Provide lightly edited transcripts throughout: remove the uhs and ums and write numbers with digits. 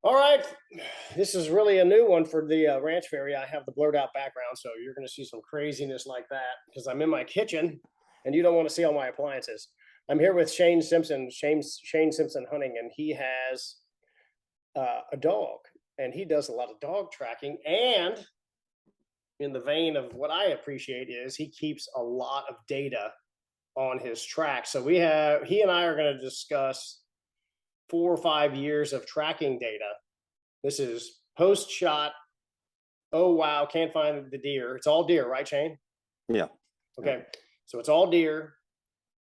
All right. This is really a new one for the ranch fairy. I have the blurred out background, so you're going to see some craziness like that because I'm in my kitchen and you don't want to see all my appliances. I'm here with Shane Simpson, Shane Simpson Hunting, and he has a dog and he does a lot of dog tracking. And in the vein of what I appreciate is he keeps a lot of data on his tracks. So he and I are going to discuss 4 or 5 years of tracking data. This is post shot. Oh wow, can't find the deer. It's all deer, right, Shane? Yeah. Okay, so it's all deer.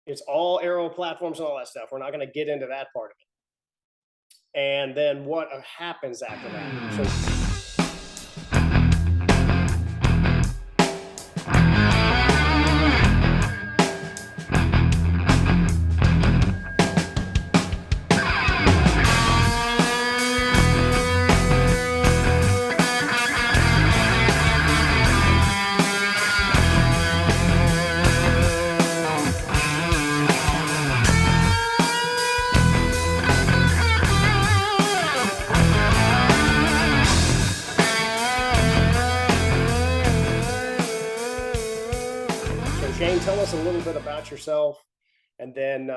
It's all arrow platforms and all that stuff. We're not going to get into that part of it. And then what happens after that? So Shane, tell us a little bit about yourself, and then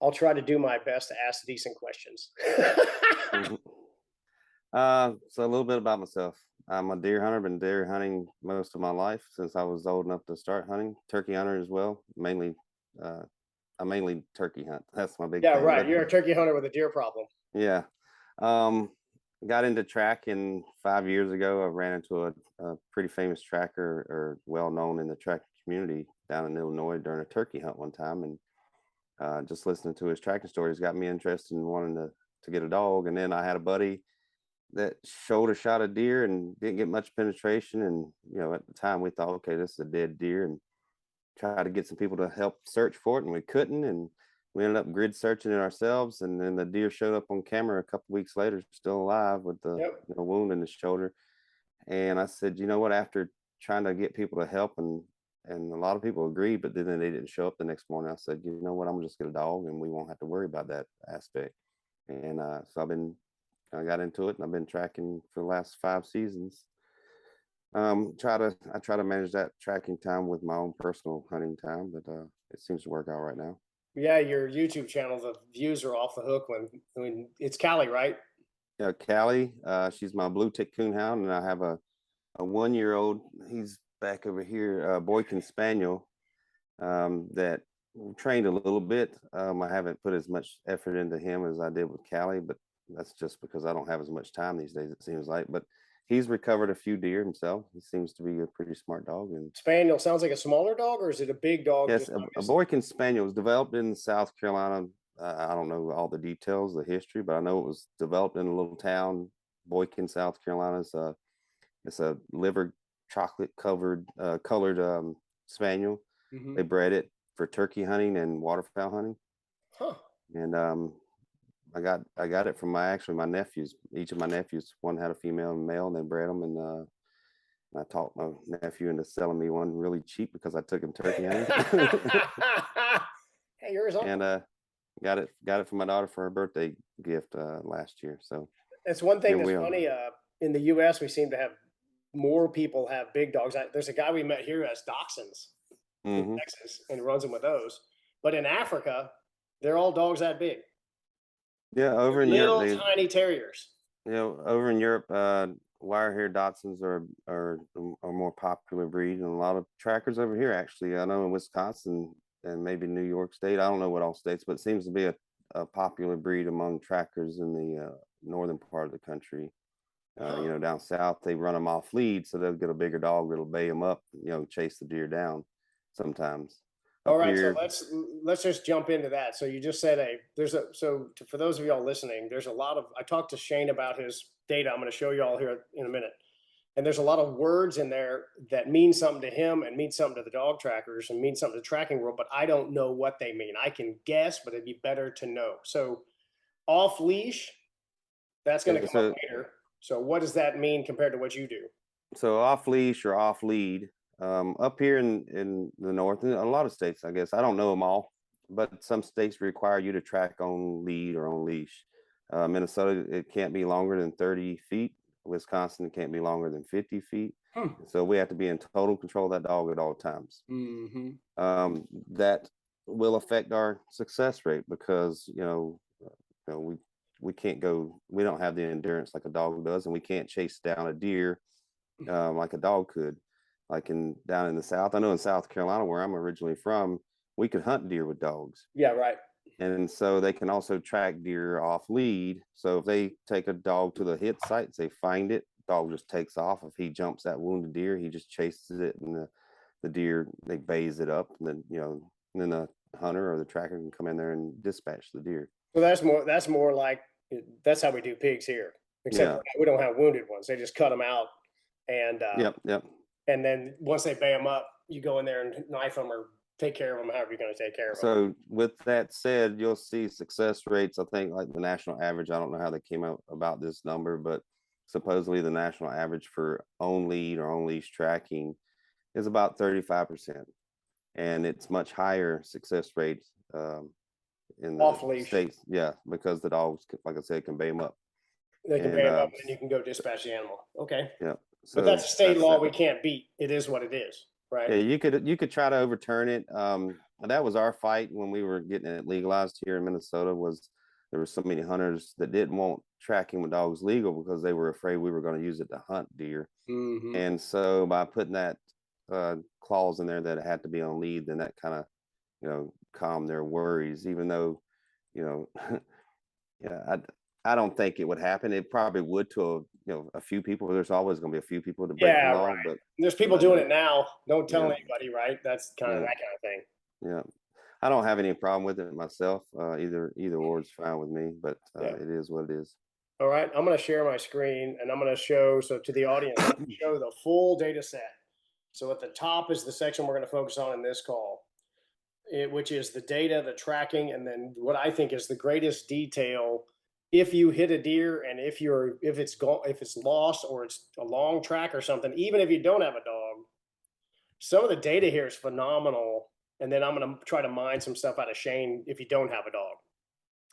I'll try to do my best to ask decent questions. Mhm. So a little bit about myself. I'm a deer hunter. Been deer hunting most of my life since I was old enough to start hunting. Turkey hunter as well. Uh, I mainly turkey hunt. That's my big Yeah, thing. right. But You're a turkey hunter with a deer problem. yeah, um, got into tracking 5 years ago. I ran into a pretty famous tracker, or well known in the tracking community down in Illinois during a turkey hunt one time, and just listening to his tracking stories got me interested in wanting to get a dog. And then I had a buddy that shoulder shot a deer and didn't get much penetration. And at the time we thought, okay, this is a dead deer, and tried to get some people to help search for it, and we couldn't. And we ended up grid searching it ourselves. And then the deer showed up on camera a couple weeks later, still alive with the Yep. wound in his shoulder. And I said, you know what? After trying to get people to help, and a lot of people agreed, but then they didn't show up the next morning. I said, you know what? I'm gonna just get a dog, and we won't have to worry about that aspect. And so I got into it, and I've been tracking for the last 5 seasons. I try to manage that tracking time with my own personal hunting time, but it seems to work out right now. Yeah, your YouTube channel, the views are off the hook when it's Callie, right? Yeah, Callie, she's my blue tick coonhound, and I have a 1 year old. He's back over here, Boykin Spaniel, that trained a little bit. I haven't put as much effort into him as I did with Callie, but that's just because I don't have as much time these days, it seems like. But he's recovered a few deer himself. He seems to be a pretty smart dog. And Spaniel sounds like a smaller dog, or is it a big dog? yes, Just a Boykin Spaniel was developed in South Carolina. I don't know all the details, the history, but I know it was developed in a little town, Boykin, South Carolina. It's a liver chocolate colored spaniel. Mhm. They bred it for turkey hunting and waterfowl hunting. Huh. And I got it from my nephews. Each of my nephews, one had a female and male, and they bred them. And I talked my nephew into selling me one really cheap because I took him turkey hunting. Hey, you're his And uncle. got it for my daughter for her birthday gift last year. So That's one thing here that's we are. funny. In the U.S., we seem to have more people have big dogs. There's a guy we met here who has dachshunds in Hmm. Texas and runs them with those. But in Africa, they're all dogs that big. Yeah, They're over in Europe, little tiny terriers. over in Europe, wire hair Dachshunds are a more popular breed, and a lot of trackers over here. Actually, I know in Wisconsin and maybe New York State. I don't know what all states, but it seems to be a popular breed among trackers in the northern part of the country. Huh. Down south they run them off lead, so they'll get a bigger dog that'll bay them up, chase the deer down. Sometimes All up right, so here, let's just jump into that. So you just said for those of y'all listening, there's a lot of I talked to Shane about his data. I'm going to show you all here in a minute. And there's a lot of words in there that mean something to him and mean something to the dog trackers and mean something to the tracking world, but I don't know what they mean. I can guess, but it'd be better to know. So off leash, that's going to yeah, come up so later. So what does that mean compared to what you do? so off leash or off lead. Up here in the north, and a lot of states, I guess I don't know them all, but some states require you to track on lead or on leash. Minnesota, it can't be longer than 30 feet. Wisconsin, it can't be longer than 50 feet. So we have to be in total control of that dog at all times. That will affect our success rate because, we can't go, we don't have the endurance like a dog does, and we can't chase down a deer like a dog could. Like down in the South, I know in South Carolina, where I'm originally from, we could hunt deer with dogs. Yeah, right. And so they can also track deer off lead. So if they take a dog to the hit site, they find it, dog just takes off. If he jumps that wounded deer, he just chases it, and the deer, they bays it up, and then and then the hunter or the tracker can come in there and dispatch the deer. So that's more like that's how we do pigs here, except Yeah. we don't have wounded ones. They just cut them out, and Yep. and then once they bay them up, you go in there and knife them or take care of them however you're going to take care of them. So with that said, you'll see success rates, I think, like the national average. I don't know how they came out about this number, but supposedly the national average for on lead or on leash tracking is about 35%. And it's much higher success rate in the Off leash. States. Yeah, because the dogs, like I said, can bay them up. They can bay them up, and you can go dispatch the animal. Okay. Yeah. So But that's a state law we can't beat. It is what it is, right? Yeah, you could try to overturn it. That was our fight when we were getting it legalized here in Minnesota. Was there were so many hunters that didn't want tracking with dogs legal because they were afraid we were going to use it to hunt deer. And so by putting that clause in there that it had to be on lead, then that kind of calmed their worries. Even though yeah, I don't think it would happen. It probably would to a few people. There's always going to be a few people to break the law, right. but There's people doing it now. Don't tell Yeah. anybody, right? That's kind of that kind of thing. Yeah, I don't have any problem with it myself. Either or is fine with me, but Yeah. it is what it is. All right, I'm going to share my screen and I'm going to show, so to the audience, I'm gonna show the full data set. So at the top is the section we're going to focus on in this call, which is the data, the tracking, and then what I think is the greatest detail. If you hit a deer and if it's lost or it's a long track or something, even if you don't have a dog, some of the data here is phenomenal. And then I'm going to try to mine some stuff out of Shane if you don't have a dog.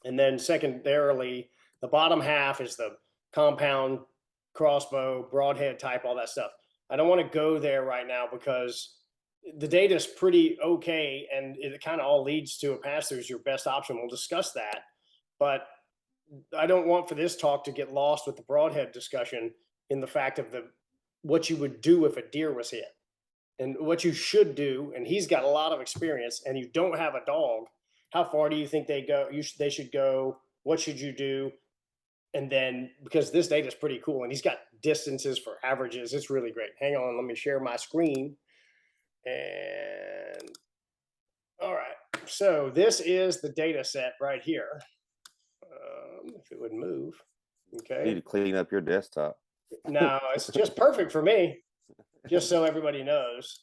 And then secondarily, the bottom half is the compound, crossbow, broadhead type, all that stuff. I don't want to go there right now because the data is pretty okay, and it kind of all leads to a pass through is your best option. We'll discuss that, but I don't want for this talk to get lost with the broadhead discussion in the fact of what you would do if a deer was hit and what you should do. And he's got a lot of experience, and you don't have a dog. How far do you think they go? They should go. What should you do? And then, because this data is pretty cool, and he's got distances for averages. It's really great. Hang on, let me share my screen. And all right, so this is the data set right here. If it would move, okay. You need to clean up your desktop. No, it's just perfect for me. Just so everybody knows,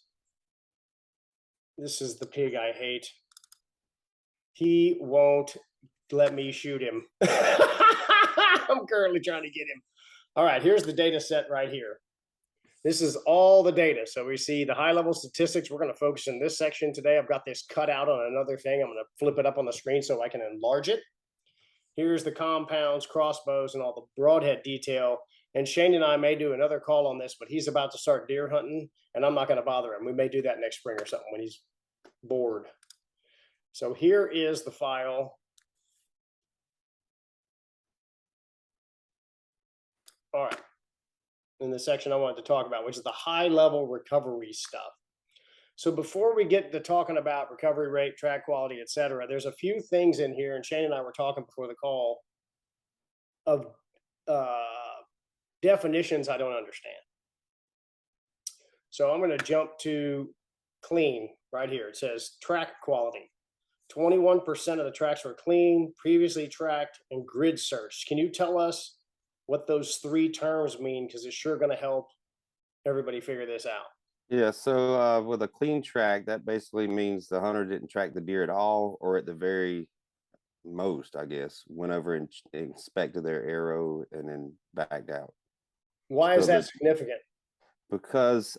this is the pig I hate. He won't let me shoot him. I'm currently trying to get him. All right, here's the data set right here. This is all the data. So we see the high level statistics. We're going to focus in this section today. I've got this cut out on another thing. I'm going to flip it up on the screen so I can enlarge it. Here's the compounds, crossbows, and all the broadhead detail. And Shane and I may do another call on this, but he's about to start deer hunting, and I'm not going to bother him. We may do that next spring or something when he's bored. So here is the file. All right. In the section I wanted to talk about, which is the high level recovery stuff. So before we get to talking about recovery rate, track quality, et cetera, there's a few things in here, and Shane and I were talking before the call, of definitions I don't understand. So I'm going to jump to clean right here. It says track quality. 21% of the tracks were clean, previously tracked, and grid searched. Can you tell us what those three terms mean? Because it's sure going to help everybody figure this out. Yeah, so with a clean track, that basically means the hunter didn't track the deer at all, or at the very most, I guess, went over and inspected their arrow and then backed out. Why is that significant? Because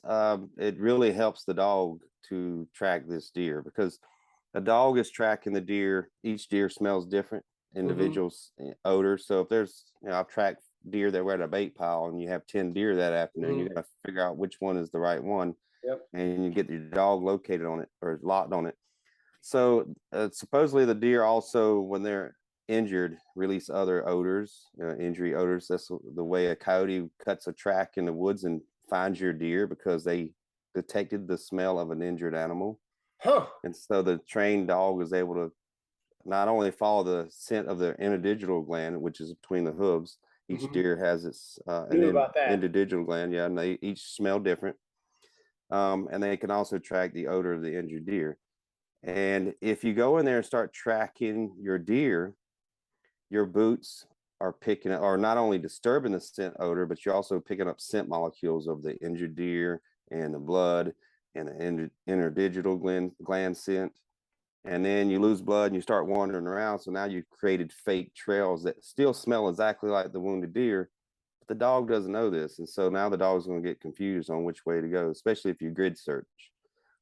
it really helps the dog to track this deer, because a dog is tracking the deer. Each deer smells different, individuals' odor. So if there's, I've tracked deer that were at a bait pile, and you have 10 deer that afternoon, you got to figure out which one is the right one. Yep. And you get your dog located on it or locked on it. So supposedly the deer also, when they're injured, release other odors, injury odors. That's the way a coyote cuts a track in the woods and finds your deer, because they detected the smell of an injured animal. Huh. And so the trained dog is able to not only follow the scent of the interdigital gland, which is between the hooves. Each deer has its interdigital gland, yeah, and they each smell different. And they can also track the odor of the injured deer. And if you go in there and start tracking your deer, your boots are picking up, or not only disturbing the scent odor, but you're also picking up scent molecules of the injured deer and the blood and the interdigital gland scent. And then you lose blood and you start wandering around. So now you've created fake trails that still smell exactly like the wounded deer, but the dog doesn't know this. And so now the dog's going to get confused on which way to go, especially if you grid search.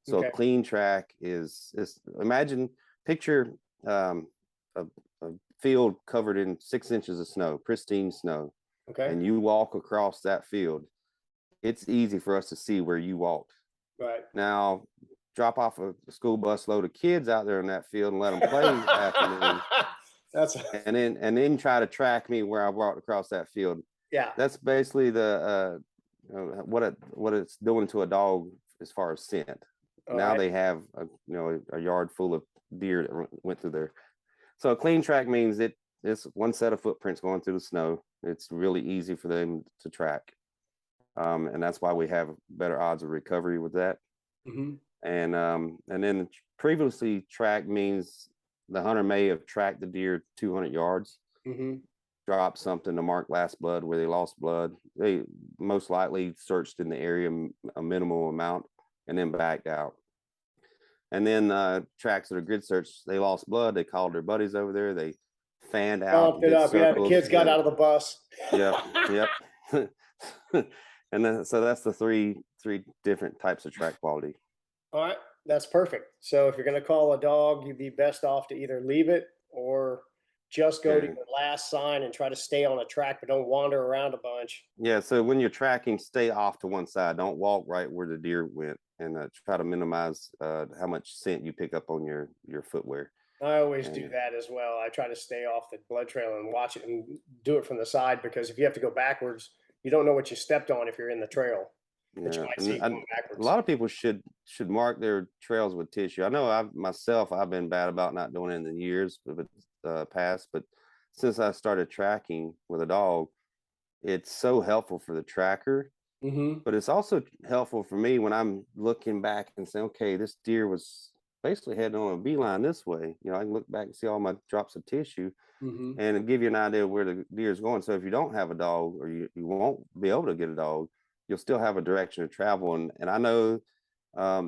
So a clean track is picture a field covered in 6 inches of snow, pristine snow. Okay. And you walk across that field. It's easy for us to see where you walked. Right. Now, drop off a school bus load of kids out there in that field and let them play afternoon. And then try to track me where I walked across that field. Yeah. That's basically the what it's doing to a dog as far as scent. Now they have a yard full of deer that went through there. So a clean track means it's one set of footprints going through the snow. It's really easy for them to track. And that's why we have better odds of recovery with that. And then previously tracked means the hunter may have tracked the deer 200 yards, dropped something to mark last blood where they lost blood. They most likely searched in the area a minimal amount and then backed out. And then tracks that are grid search, they lost blood. They called their buddies over there. They fanned out. Pumped it up. Yeah, the kids got out of the bus. Yep. And then so that's the three different types of track quality. All right, that's perfect. So if you're going to call a dog, you'd be best off to either leave it or just go to your last sign and try to stay on a track, but don't wander around a bunch. Yeah, so when you're tracking, stay off to one side. Don't walk right where the deer went, and try to minimize how much scent you pick up on your footwear. I always do that as well. I try to stay off the blood trail and watch it and do it from the side, because if you have to go backwards, you don't know what you stepped on if you're in the trail. That you might see going backwards. A lot of people should mark their trails with tissue. I know I've been bad about not doing it in the years past, but since I started tracking with a dog, it's so helpful for the tracker. But it's also helpful for me when I'm looking back and saying, okay, this deer was basically heading on a beeline this way. I can look back and see all my drops of tissue and give you an idea of where the deer is going. So if you don't have a dog, or you won't be able to get a dog, you'll still have a direction of travel. And I know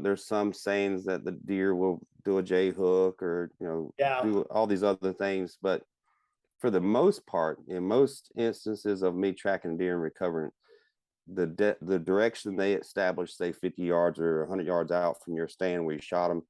there's some sayings that the deer will do a J hook or do all these other things, but for the most part, in most instances of me tracking deer and recovering, the direction they establish, say 50 yards or 100 yards out from your stand where you shot them,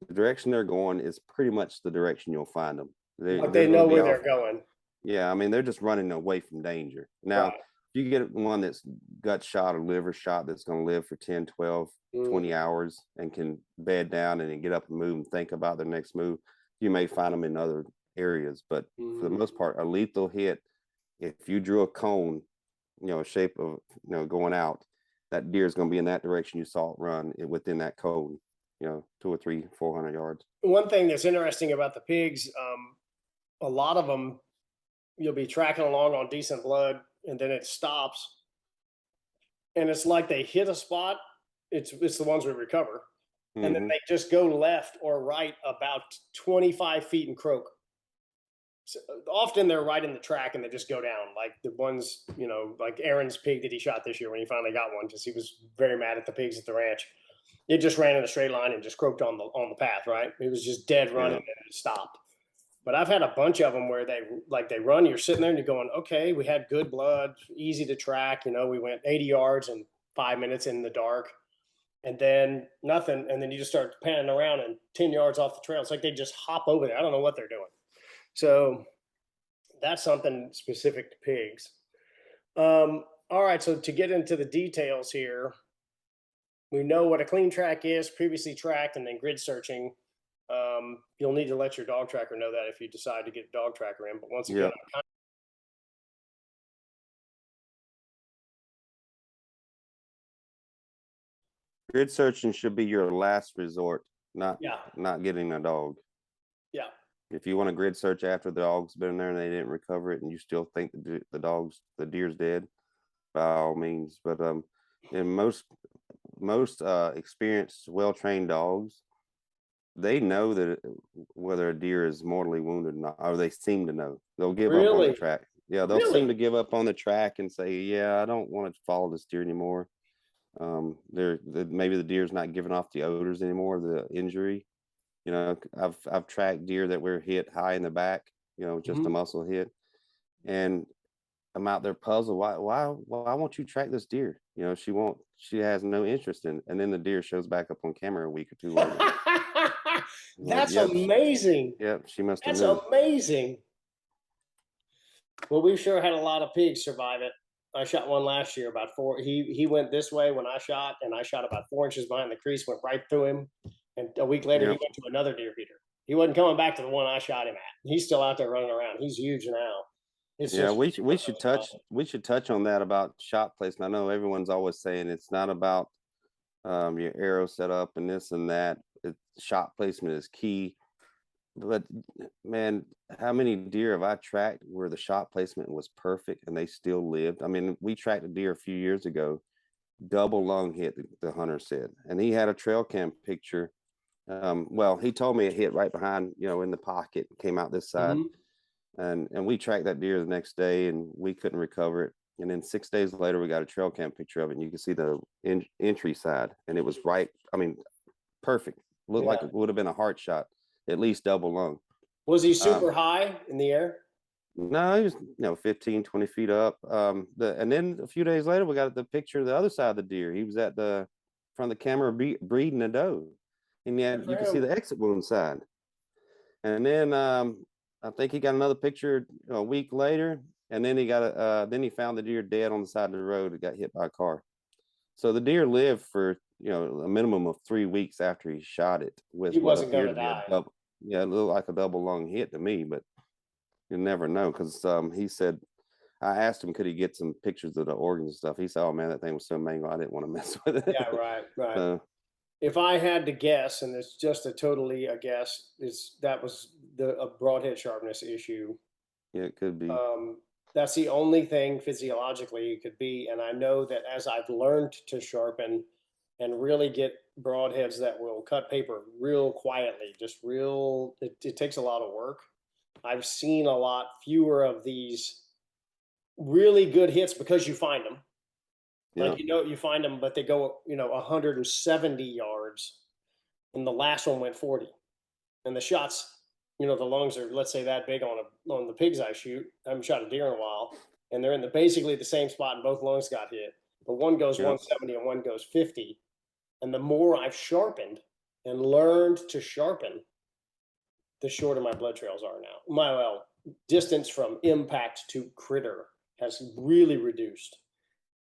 the direction they're going is pretty much the direction you'll find them. They know where they're going. Yeah, I mean, they're just running away from danger. Now, if you get one that's gut shot or liver shot that's going to live for 10, 12, 20 hours and can bed down and then get up and move and think about their next move, you may find them in other areas. But for the most part, a lethal hit, if you drew a cone, shape of, going out, that deer is going to be in that direction you saw it run within that cone, 200 or 300, 400 yards. One thing that's interesting about the pigs, a lot of them, you'll be tracking along on decent blood and then it stops. And it's like they hit a spot. It's the ones we recover. And then they just go left or right about 25 feet and croak. So often they're right in the track and they just go down, like the ones, like Aaron's pig that he shot this year when he finally got one, because he was very mad at the pigs at the ranch. It just ran in a straight line and just croaked on the path, right? It was just dead running and it stopped. But I've had a bunch of them where they run, you're sitting there and you're going, okay, we had good blood, easy to track. We went 80 yards in 5 minutes in the dark, and then nothing. And then you just start panning around and 10 yards off the trail. It's like they just hop over there. I don't know what they're doing. So That's something specific to pigs. All right, so to get into the details here, we know what a clean track is, previously tracked, and then grid searching. You'll need to let your dog tracker know that if you decide to get a dog tracker in. But once again, Yep. Grid searching should be your last resort, not yeah, not getting a dog. yeah, If you want to grid search after the dog's been there and they didn't recover it, and you still think the deer's dead, by all means. But in most experienced, well trained dogs, they know that whether a deer is mortally wounded or not, or they seem to know. They'll give up on the really, track. Yeah, they'll seem really, to give up on the track and say, "Yeah, I don't want to follow this deer anymore." Maybe the deer's not giving off the odors anymore, the injury. You know, I've tracked deer that were hit high in the back, you know, just a hmm muscle hit, and I'm out there puzzled. Why won't you track this deer? You know, she has no interest in it. And then the deer shows back up on camera a week or two later. Like, That's amazing. yep, she must have That's knew. amazing. Well, we sure had a lot of pigs survive it. I shot one last year, about four. He went this way when I shot, and I shot about 4 inches behind the crease, went right through him. And a week later, he Yep. went to another deer feeder. He wasn't coming back to the one I shot him at. He's still out there running around. He's huge now. It's Yeah, just we should touch on that about shot placement. I know everyone's always saying it's not about your arrow setup and this and that. Shot placement is key. But man, how many deer have I tracked where the shot placement was perfect and they still lived? I mean, we tracked a deer a few years ago, double lung hit, the hunter said, and he had a trail cam picture. Well, he told me it hit right behind, you know, in the pocket, came out this side, mhm. and we tracked that deer the next day, and we couldn't recover it. And then 6 days later, we got a trail cam picture of it, and you can see the entry side, and it was right. I mean, perfect. Looked like Yeah. it would have been a heart shot, at least double lung. Was he Um, super high in the air? no, he was 15, 20 feet up. And then a few days later, we got the picture of the other side of the deer. He was at the front of the camera breeding a doe, and Good yet for you can see him. the exit wound side. And then I think he got another picture a week later, and then then he found the deer dead on the side of the road. It got hit by a car. So the deer lived for a minimum of 3 weeks after he shot it with He what wasn't going appeared to to be a die. double. Yeah, it looked like a double lung hit to me, but you never know because he said I asked him could he get some pictures of the organs and stuff. He said, "Oh man, that thing was so mangled, I didn't want to mess with Yeah, it." right, right. So If I had to guess, and it's just a guess, is that was the a broadhead sharpness issue. yeah, it could be. Um, that's the only thing physiologically it could be. And I know that as I've learned to sharpen and really get broadheads that will cut paper real quietly, just real, it takes a lot of work. I've seen a lot fewer of these really good hits because you find them. Yeah, Like, you find them, but they go, 170 yards, and the last one went 40. And the shots, the lungs are, let's say, that big on the pigs I shoot. I haven't shot a deer in a while, and they're in basically the same spot, and both lungs got hit. But one goes yeah, 170 and one goes 50. And the more I've sharpened and learned to sharpen, the shorter my blood trails are now. My distance from impact to critter has really reduced.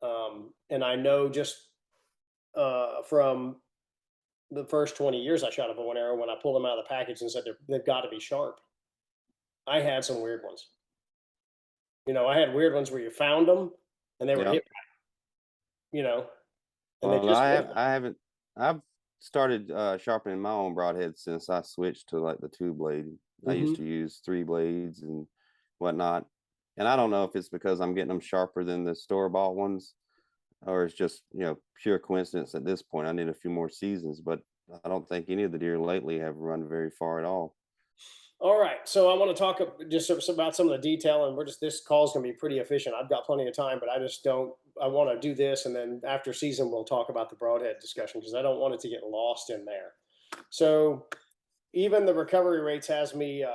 And I know just from the first 20 years I shot a bow and arrow, when I pulled them out of the package and said they've got to be sharp, I had some weird ones. I had weird ones where you found them and they were yeah. hit, you know, and they Well, just weren't. I haven't. I've started sharpening my own broadhead since I switched to like the 2 blade. I used Hmm. to use 3 blades and whatnot, and I don't know if it's because I'm getting them sharper than the store bought ones, or it's just pure coincidence at this point. I need a few more seasons, but I don't think any of the deer lately have run very far at all. All right, so I want to talk just about some of the detail, and this call is going to be pretty efficient. I've got plenty of time, but I just don't. I want to do this, and then after season, we'll talk about the broadhead discussion because I don't want it to get lost in there. So even the recovery rates has me.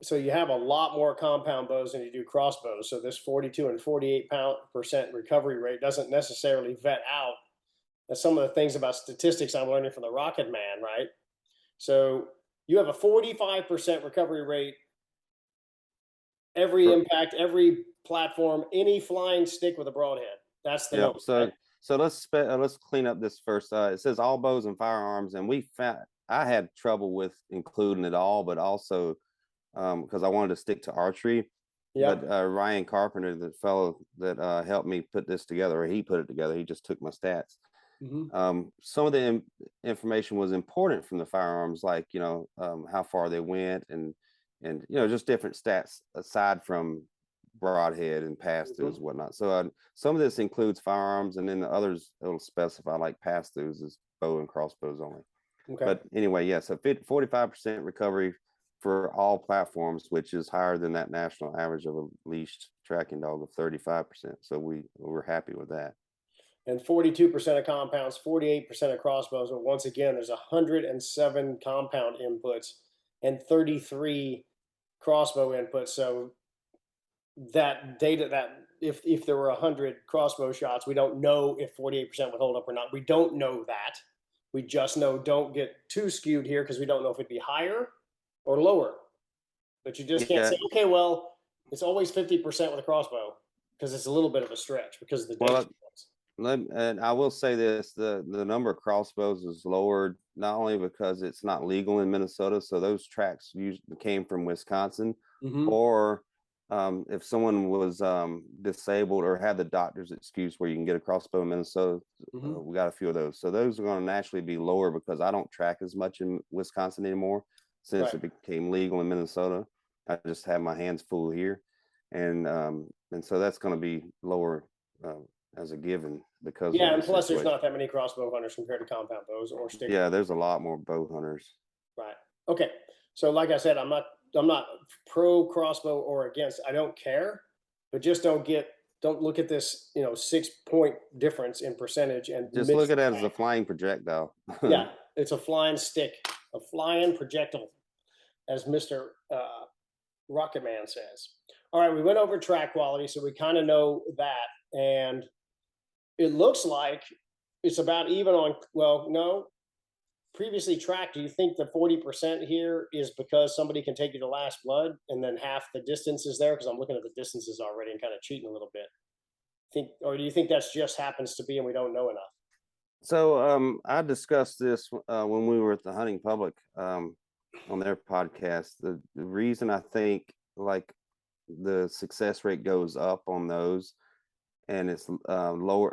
So you have a lot more compound bows than you do crossbows. So this 42 and 48% recovery rate doesn't necessarily vet out some of the things about statistics I'm learning from the Rocket Man, right? So you have a 45% recovery rate Every For, impact, every platform, any flying stick with a broadhead. That's the yep. number, right? So let's clean up this first. It says all bows and firearms, and we found I had trouble with including it all, but also because I wanted to stick to archery. But Yep. Ryan Carpenter, the fellow that helped me put this together, or he put it together, he just took my stats. Hmm. Some of the information was important from the firearms, like how far they went, and just different stats aside from broadhead and pass throughs and whatnot. So some of this includes firearms, and then the others it'll specify like pass throughs is bow and crossbows only. Okay. But anyway, yeah, so 45% recovery for all platforms, which is higher than that national average of a leashed tracking dog of 35%. So we're happy with that. And 42% of compounds, 48% of crossbows. But once again, there's 107 compound inputs and 33 crossbow inputs. So that data, that if there were 100 crossbow shots, we don't know if 48% would hold up or not. We don't know that. We just know don't get too skewed here because we don't know if it'd be higher or lower. But you just can't Yeah. say, okay, well, it's always 50% with a crossbow because it's a little bit of a stretch because of the data. Well, and I will say this: the number of crossbows is lowered not only because it's not legal in Minnesota, so those tracks usually came from Wisconsin, Mm-hmm. or if someone was disabled or had the doctor's excuse where you can get a crossbow in Minnesota, Mm-hmm. we got a few of those. So those are going to naturally be lower because I don't track as much in Wisconsin anymore since Right. it became legal in Minnesota. I just have my hands full here, and so that's going to be lower. As a given because Yeah, of the and plus there's situation. not that many crossbow hunters compared to compound bows or stick. Yeah, there's a lot more bow hunters. Right. Okay. So like I said, I'm not pro crossbow or against. I don't care, but just don't look at this, 6 point difference in percentage and Just miss look the at it as a fact. flying projectile. Yeah, it's a flying stick, a flying projectile, as Mr. Rocket Man says. All right, we went over track quality, so we kind of know that, and it looks like it's about even on. Well, no, previously tracked. Do you think the 40% here is because somebody can take you to last blood and then half the distance is there? Because I'm looking at the distances already and kind of cheating a little bit. Or do you think that's just happens to be and we don't know enough? So I discussed this when we were at the Hunting Public on their podcast. The reason I think like the success rate goes up on those and it's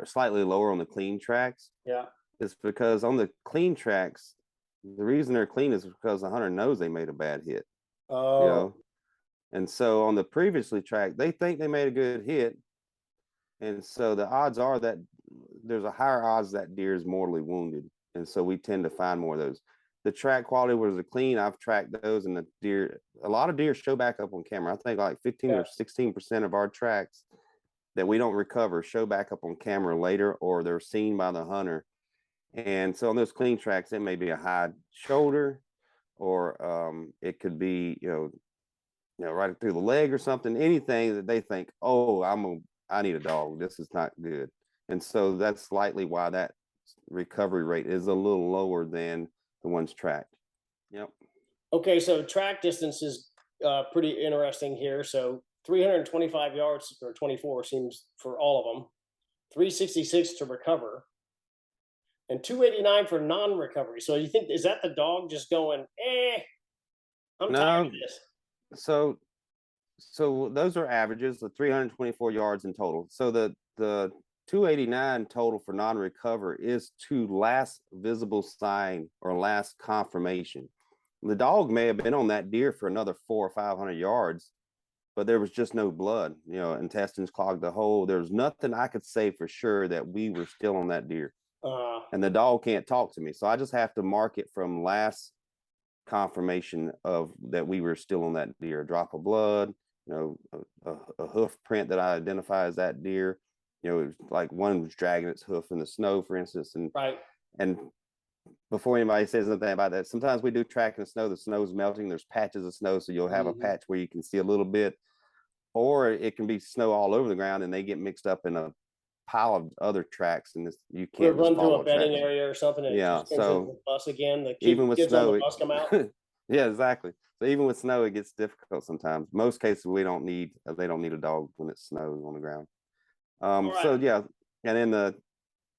slightly lower on the clean tracks. Yeah. Is because on the clean tracks, the reason they're clean is because the hunter knows they made a bad hit. You Oh. know, and so on the previously track, they think they made a good hit, and so the odds are that there's a higher odds that deer is mortally wounded, and so we tend to find more of those. The track quality was a clean. I've tracked those, and a lot of deer show back up on camera. I think like 15 Yeah. or 16% of our tracks that we don't recover show back up on camera later, or they're seen by the hunter. And so on those clean tracks, it may be a high shoulder, or it could be right through the leg or something. Anything that they think, oh, I need a dog. This is not good. And so that's slightly why that recovery rate is a little lower than the ones tracked. Yep. Okay, so track distance is pretty interesting here. So 325 yards or 24 seems for all of them, 366 to recover, and 289 for non-recovery. So you think is that the dog just going, I'm tired of No, this? so those are averages, the 324 yards in total. So the 289 total for non-recover is to last visible sign or last confirmation. The dog may have been on that deer for another 400 or 500 yards, but there was just no blood. Intestines clogged the hole. There was nothing I could say for sure that we were still on that deer. And the dog can't talk to me, so I just have to mark it from last confirmation of that we were still on that deer. A drop of blood, a hoof print that I identify as that deer. It was like one was dragging its hoof in the snow, for instance, and Right. and before anybody says anything about that, sometimes we do track in the snow. The snow's melting. There's patches of snow, so you'll have a patch where you can see a little bit, or it can be snow all over the ground, and they get mixed up in a pile of other tracks, and you We can't just run through follow a bedding tracks. area or something, and it Yeah, just turns into so the bus again. The even with kids on the snow, bus come out. Yeah, exactly. So even with snow, it gets difficult sometimes. Most cases, they don't need a dog when it snows on the ground. All right. So yeah, and then the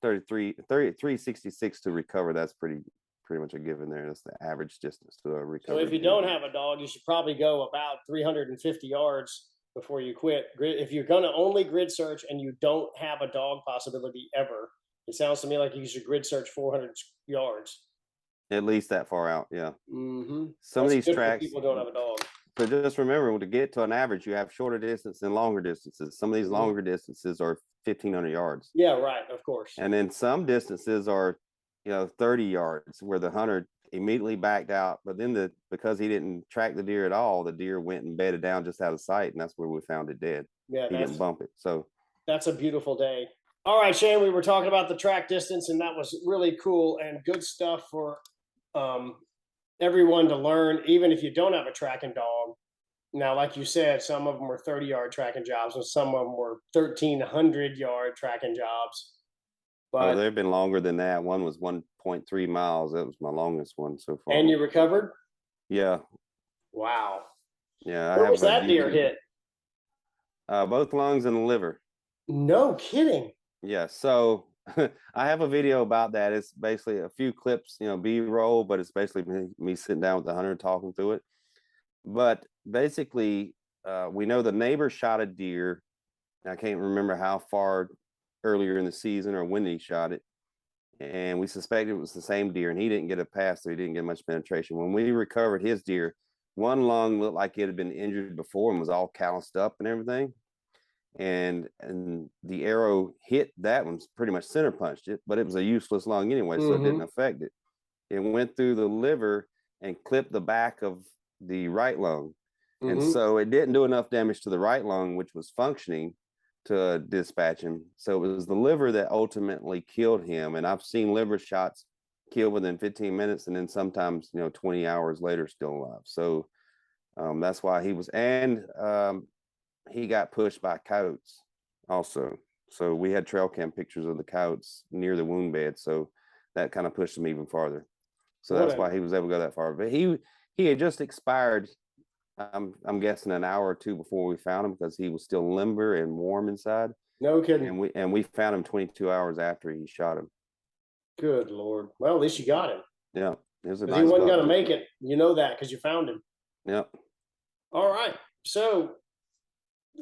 366 to recover, that's pretty much a given there. That's the average distance to a So if recovered you deer. don't have a dog, you should probably go about 350 yards before you quit. If you're going to only grid search and you don't have a dog possibility ever, it sounds to me like you should grid search 400 yards. At least that far out, yeah. Mm-hmm. Some of That's these good for tracks, people who don't have a dog. so just remember to get to an average, you have shorter distance and longer distances. Some of these Mhm. longer distances are 1,500 yards. Yeah, right. Of course. And then some distances are, 30 yards where the hunter immediately backed out. But then because he didn't track the deer at all, the deer went and bedded down just out of sight. And that's where we found it dead. Yeah, He didn't bump it. So that's a beautiful day. All right, Shane, we were talking about the track distance, and that was really cool and good stuff for um, everyone to learn, even if you don't have a tracking dog. Now, like you said, some of them were 30-yard tracking jobs, and some of them were 1,300-yard tracking jobs. oh, But they've been longer than that. One was 1.3 miles. That was my longest one so far. and you recovered? Yeah. Wow. Yeah. I Where have was a that deer DVD. hit? Both lungs and the liver. No kidding. Yeah. So I have a video about that. It's basically a few clips, B-roll, but it's basically me sitting down with the hunter talking through it. But basically, we know the neighbor shot a deer. I can't remember how far earlier in the season or when he shot it. And we suspected it was the same deer, and he didn't get a pass, so he didn't get much penetration. When we recovered his deer, one lung looked like it had been injured before and was all calloused up and everything. And the arrow hit that one's pretty much center punched it, but it was a useless lung anyway, so it didn't affect it. It went through the liver and clipped the back of the right lung. And so it didn't do enough damage to the right lung, which was functioning, to dispatch him. So it was the liver that ultimately killed him. And I've seen liver shots kill within 15 minutes and then sometimes, 20 hours later still alive. So that's why he was, and he got pushed by coyotes also. So we had trail cam pictures of the coyotes near the wound bed. So that kind of pushed him even farther. So that's why he was able to go that far. But he had just expired. I'm guessing an hour or two before we found him because he was still limber and warm inside. No kidding. And we found him 22 hours after he shot him. Good Lord. Well, at least you got him. Yeah, it was a Because nice he wasn't buck. going to make it. You know that because you found him. Yep. All right. So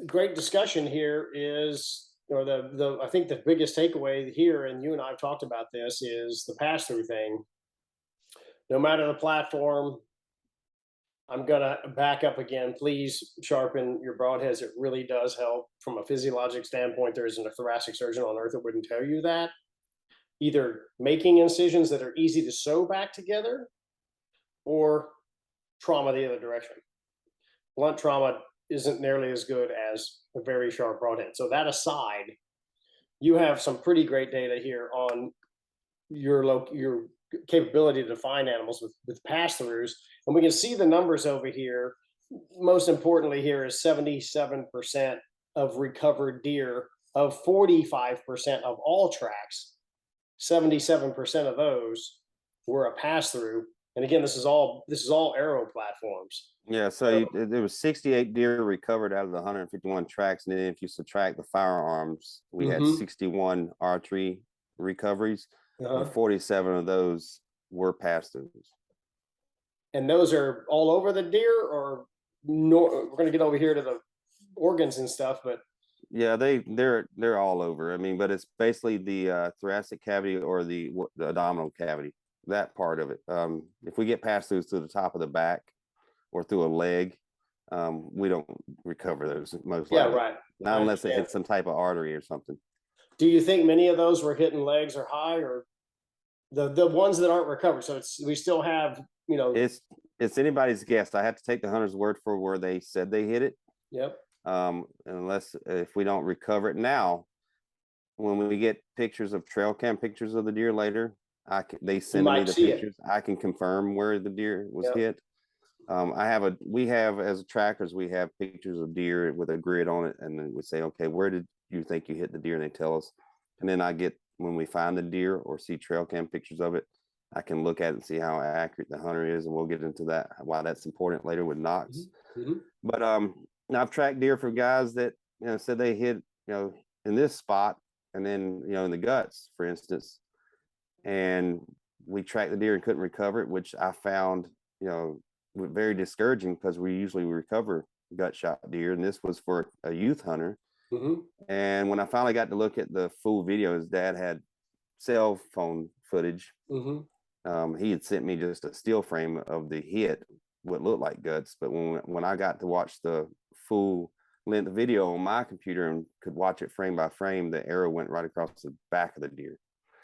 great discussion here is, or I think the biggest takeaway here, and you and I have talked about this, is the pass through thing. No matter the platform, I'm going to back up again. Please sharpen your broadheads. It really does help from a physiologic standpoint. There isn't a thoracic surgeon on earth that wouldn't tell you that. Either making incisions that are easy to sew back together or trauma the other direction. Blunt trauma isn't nearly as good as a very sharp broadhead. So that aside, you have some pretty great data here on your capability to find animals with pass-throughs. And we can see the numbers over here. Most importantly here is 77% of recovered deer of 45% of all tracks. 77% of those were a pass-through. And again, this is all arrow platforms. Yeah, so there was 68 deer recovered out of the 151 tracks, and then if you subtract the firearms, we had 61 archery recoveries, and 47 of those were pass-throughs. And those are all over the deer, or we're going to get over here to the organs and stuff, but yeah, they're all over. I mean, but it's basically the thoracic cavity or the abdominal cavity, that part of it. If we get pass-throughs to the top of the back or through a leg, we don't recover those most likely. Yeah, right. Not unless it hits some type of artery or something. Do you think many of those were hitting legs or high, or the ones that aren't recovered? So we still have, it's anybody's guess. I have to take the hunter's word for where they said they hit it. Yep. Unless if we don't recover it now, when we get pictures of trail cam pictures of the deer later, they send me the pictures. I can confirm where the deer was hit. We have as trackers, we have pictures of deer with a grid on it, and then we say, okay, where did you think you hit the deer? And they tell us, and then when we find the deer or see trail cam pictures of it, I can look at it and see how accurate the hunter is, and we'll get into that, why that's important later with nocks. Mm-hmm. But I've tracked deer for guys that said they hit in this spot, and then in the guts, for instance, and we tracked the deer and couldn't recover it, which I found very discouraging, because we usually recover gut shot deer, and this was for a youth hunter. Mm-hmm. And when I finally got to look at the full video, his dad had cell phone footage. Mm-hmm. He had sent me just a still frame of the hit, what looked like guts. But when I got to watch the full length video on my computer and could watch it frame by frame, the arrow went right across the back of the deer.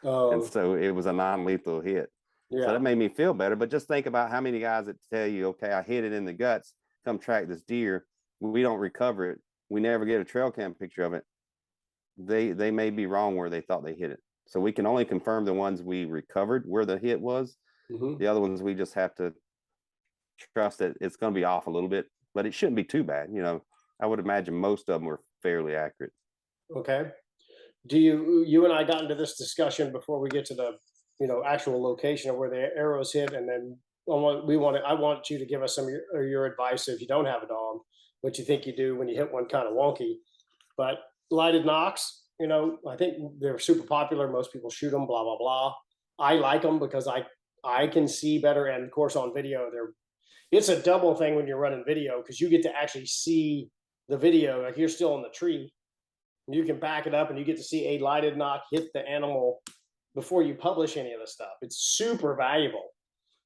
And so it was a non-lethal hit. So that made me feel better. But just think about how many guys that tell you, okay, I hit it in the guts, come track this deer. We don't recover it. We never get a trail cam picture of it. They may be wrong where they thought they hit it. So we can only confirm the ones we recovered where the hit was. Mm-hmm. The other ones, we just have to trust that it's going to be off a little bit, but it shouldn't be too bad. I would imagine most of them were fairly accurate. Okay. Do you and I got into this discussion before we get to the actual location of where the arrows hit, and then I want you to give us some of your advice if you don't have a dog, what you think you do when you hit one kind of wonky. But lighted nocks, I think they're super popular. Most people shoot them, blah blah blah. I like them because I can see better, and of course on video it's a double thing when you're running video, because you get to actually see the video, like you're still in the tree. You can back it up and you get to see a lighted knock hit the animal before you publish any of the stuff. It's super valuable.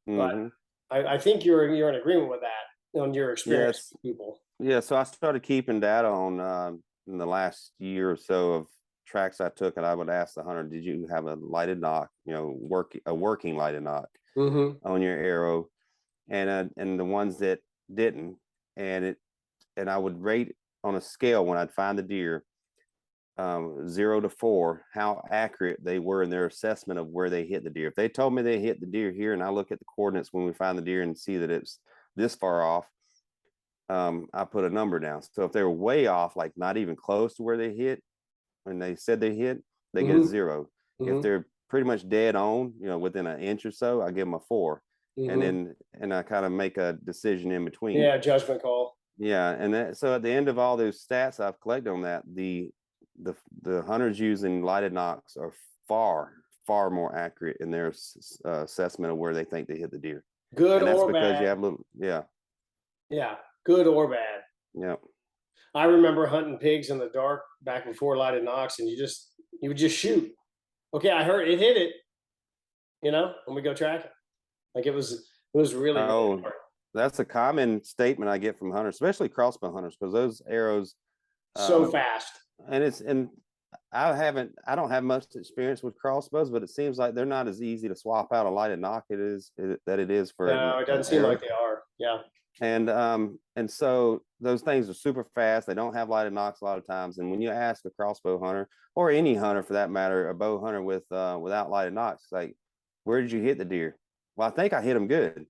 Mm-hmm. But I think you're in agreement with that on your experience with people. Yeah, so I started keeping data on in the last year or so of tracks I took, and I would ask the hunter, did you have a lighted knock, a working lighted knock on your arrow? And the ones that didn't, and I would rate on a scale when I'd find the deer, 0 to 4, how accurate they were in their assessment of where they hit the deer. If they told me they hit the deer here, and I look at the coordinates when we find the deer and see that it's this far off, I put a number down. So if they were way off, like not even close to where they hit, when they said they hit, they get a 0. If they're pretty much dead on, within an inch or so, I give them a 4. And I kind of make a decision in between. Yeah, judgment call. Yeah, and so at the end of all those stats I've collected on that, the hunters using lighted nocks are far more accurate in their assessment of where they think they hit the deer. Good and that's or because bad. You have little, yeah, good or bad. Yeah. I remember hunting pigs in the dark back before lighted nocks, and you would just shoot. Okay, I heard it hit it, and we go track it. Like it was really hard. That's a common statement I get from hunters, especially crossbow hunters, because those arrows so fast. And I don't have much experience with crossbows, but it seems like they're not as easy to swap out a lighted knock that it is for. No, it doesn't seem like they are. Yeah. And so those things are super fast. They don't have lighted nocks a lot of times. And when you ask a crossbow hunter, or any hunter for that matter, a bow hunter without lighted nocks, like, where did you hit the deer? Well, I think I hit him good.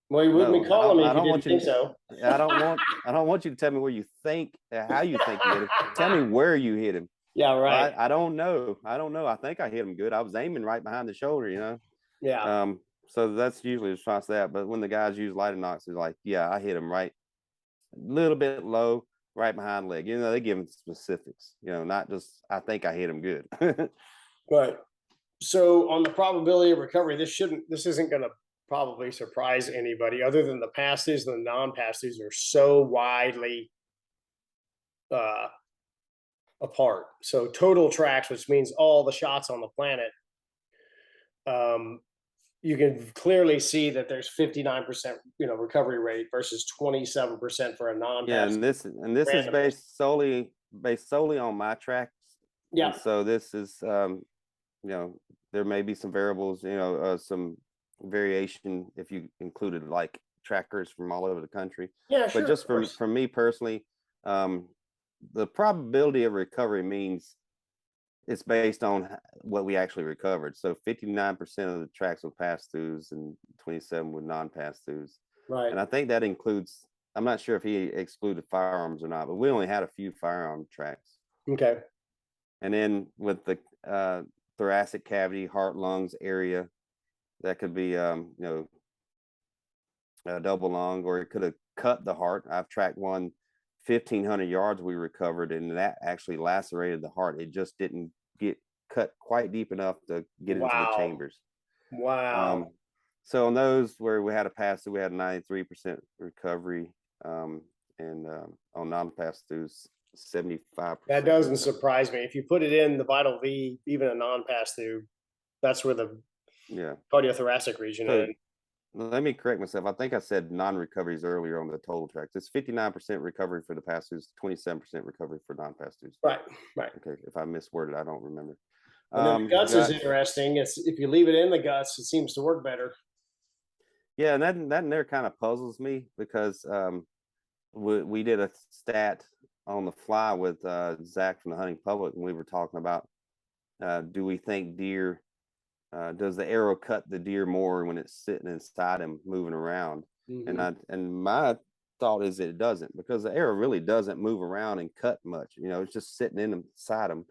Well, you wouldn't be calling me if you didn't think so. I don't want you to tell me where you think, how you think you hit him. Tell me where you hit him. Yeah, right. I don't know. I think I hit him good. I was aiming right behind the shoulder, Yeah. So that's usually the response to that. But when the guys use lighted nocks, it's like, yeah, I hit him right, a little bit low, right behind the leg. They give them specifics, not just, I think I hit him good. Right. So on the probability of recovery, this isn't going to probably surprise anybody, other than the pass-throughs and the non-pass-throughs are so widely apart. So total tracks, which means all the shots on the planet, you can clearly see that there's 59% recovery rate versus 27% for a non-pass. Yeah, and this is based solely on my tracks. Yeah. And so this is there may be some variables, some variation if you included like trackers from all over the country. Yeah, sure. But just for me personally, the probability of recovery means it's based on what we actually recovered. So 59% of the tracks with pass-throughs and 27 with non-pass-throughs. Right. And I think that includes, I'm not sure if he excluded firearms or not, but we only had a few firearm tracks. Okay. And then with the thoracic cavity, heart, lungs area, that could be, a double lung, or it could have cut the heart. I've tracked one 1,500 yards we recovered, and that actually lacerated the heart. It just didn't get cut quite deep enough to get into the Wow. chambers. Wow. So on those where we had a pass through, we had a 93% recovery, and on non-pass throughs, 75%. That doesn't surprise me. If you put it in the vital V, even a non-pass through, that's where the cardiothoracic region So is. let me correct myself. I think I said non-recoveries earlier on the total tracks. It's 59% recovery for the pass throughs, 27% recovery for non-pass throughs. Right. Right. Okay. If I misworded, I don't remember. And then the guts is interesting. It's if you leave it in the guts, it seems to work better. Yeah, and that there kind of puzzles me because we did a stat on the fly with Zach from the Hunting Public, and we were talking about do we think deer does the arrow cut the deer more when it's sitting inside him moving around? And my thought is it doesn't, because the arrow really doesn't move around and cut much. It's just sitting inside him.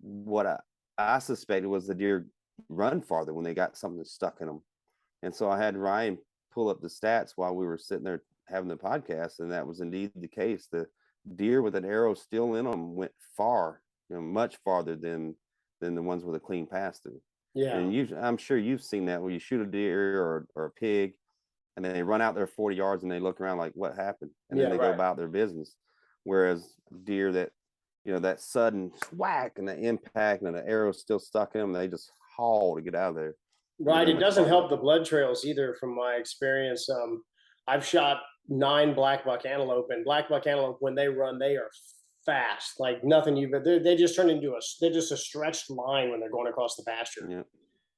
What I suspected was the deer run farther when they got something stuck in them. And so I had Ryan pull up the stats while we were sitting there having the podcast, and that was indeed the case. The deer with an arrow still in them went far, much farther than the ones with a clean pass through. Yeah. And I'm sure you've seen that when you shoot a deer or a pig, and then they run out there 40 yards and they look around like, what happened? And then they go about their business. Whereas deer that, that sudden whack and the impact and the arrow still stuck in them, they just haul to get out of there. Right. It doesn't help the blood trails either, from my experience. I've shot 9 black buck antelope, and black buck antelope, when they run, they are fast, like nothing they just turn into they're just a stretched line when they're going across the pasture. Yeah.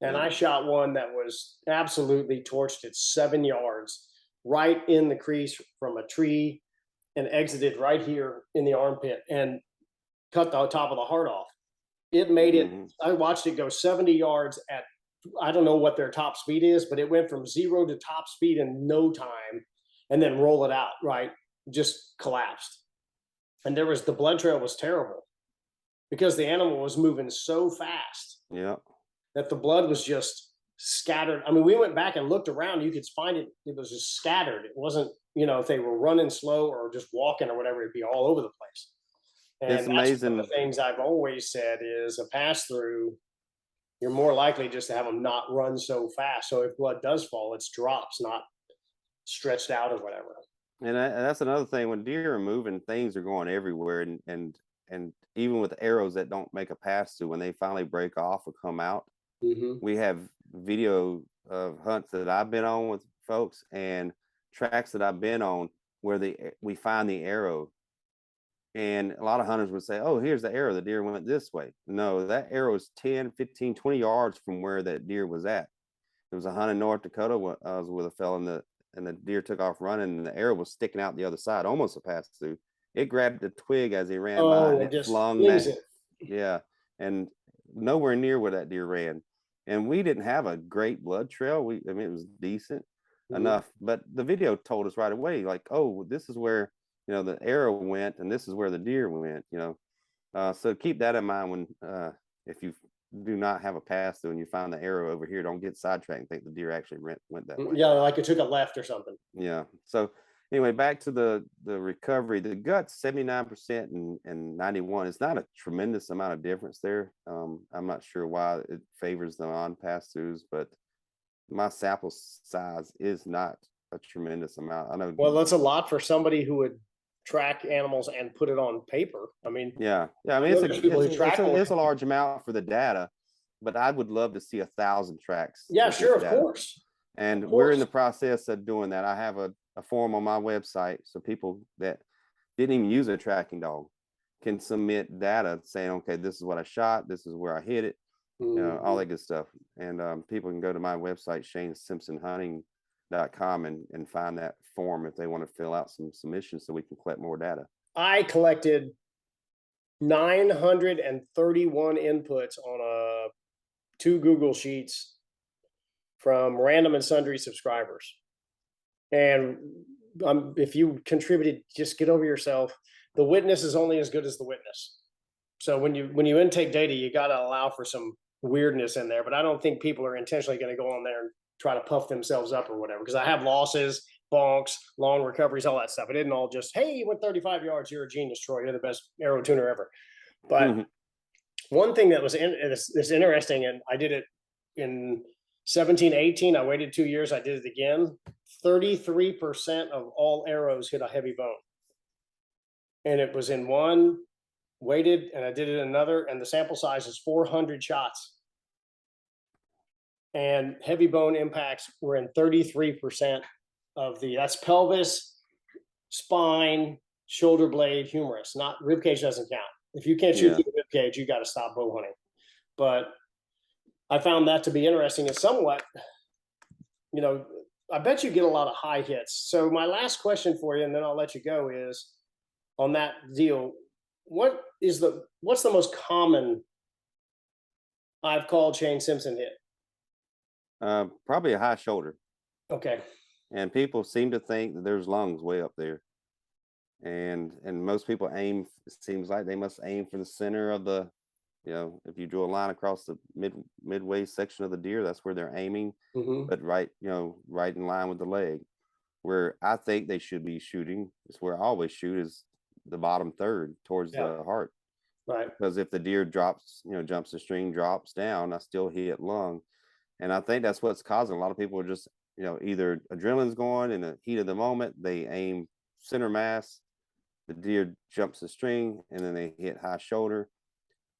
And I shot one that was absolutely torched at 7 yards, right in the crease from a tree, and exited right here in the armpit and cut the top of the heart off. It made it, I watched it go 70 yards at, I don't know what their top speed is, but it went from 0 to top speed in no time, and then roll it out, right? Just collapsed. And the blood trail was terrible because the animal was moving so fast that the blood was just scattered. I mean, we went back and looked around, you could find it. It was just scattered. It wasn't, if they were running slow or just walking or whatever, it'd be all over the place. And it's amazing. One of the things I've always said is a pass through, you're more likely just to have them not run so fast. So if blood does fall, it's drops, not stretched out or whatever. And that's another thing. When deer are moving, things are going everywhere. And even with arrows that don't make a pass through, when they finally break off or come out, we have video of hunts that I've been on with folks and tracks that I've been on where we find the arrow. And a lot of hunters would say, oh, here's the arrow. The deer went this way. No, that arrow is 10, 15, 20 yards from where that deer was at. There was a hunt in North Dakota. I was with a fellow, and the deer took off running, and the arrow was sticking out the other side, almost a pass through. It grabbed the twig as he ran by, and it flung that. Yeah, and nowhere near where that deer ran. And we didn't have a great blood trail. I mean, it was decent enough, but the video told us right away, like, oh, this is where the arrow went, and this is where the deer went. So keep that in mind when if you do not have a pass through and you find the arrow over here, don't get sidetracked and think the deer actually went that way. Yeah, like it took a left or something. Yeah. So anyway, back to the recovery. The guts, 79% and 91. It's not a tremendous amount of difference there. I'm not sure why it favors the non-pass throughs, but my sample size is not a tremendous amount. I know. Well, that's a lot for somebody who would track animals and put it on paper. I mean, yeah. I mean, it's a large amount for the data, but I would love to see 1,000 tracks. Yeah, sure, of course. And we're in the process of doing that. I have a form on my website, so people that didn't even use a tracking dog can submit data saying, okay, this is what I shot, this is where I hit it, all that good stuff. And people can go to my website, ShaneSimpsonHunting.com, and find that form if they want to fill out some submissions so we can collect more data. I collected 931 inputs on 2 Google Sheets from random and sundry subscribers. And if you contributed, just get over yourself. The witness is only as good as the witness. So when you intake data, you got to allow for some weirdness in there, but I don't think people are intentionally going to go on there and try to puff themselves up or whatever. Because I have losses, bonks, long recoveries, all that stuff. It didn't all just, hey, you went 35 yards, you're a genius, Troy, you're the best arrow tuner ever. But one thing that was is interesting, and I did it in 17, 18. I waited 2 years. I did it again. 33% of all arrows hit a heavy bone. And it was in one, waited, and I did it in another, and the sample size is 400 shots. And heavy bone impacts were in 33% of that's pelvis, spine, shoulder blade, humerus. Not rib cage doesn't count. If you can't shoot the rib cage, you got to stop bow hunting. But I found that to be interesting and somewhat, I bet you get a lot of high hits. So my last question for you, and then I'll let you go, is on that deal, what's the most common I've called Shane Simpson hit? Probably a high shoulder. Okay. And people seem to think that there's lungs way up there. And most people aim, it seems like they must aim for the center of the, if you draw a line across the midway section of the deer, that's where they're aiming. But right in line with the leg. Where I think they should be shooting, is where I always shoot, is the bottom third towards the heart. Right. Because if the deer drops, jumps the string, drops down, I still hit lung. And I think that's what's causing a lot of people are just, either adrenaline's going in the heat of the moment, they aim center mass, the deer jumps the string, and then they hit high shoulder.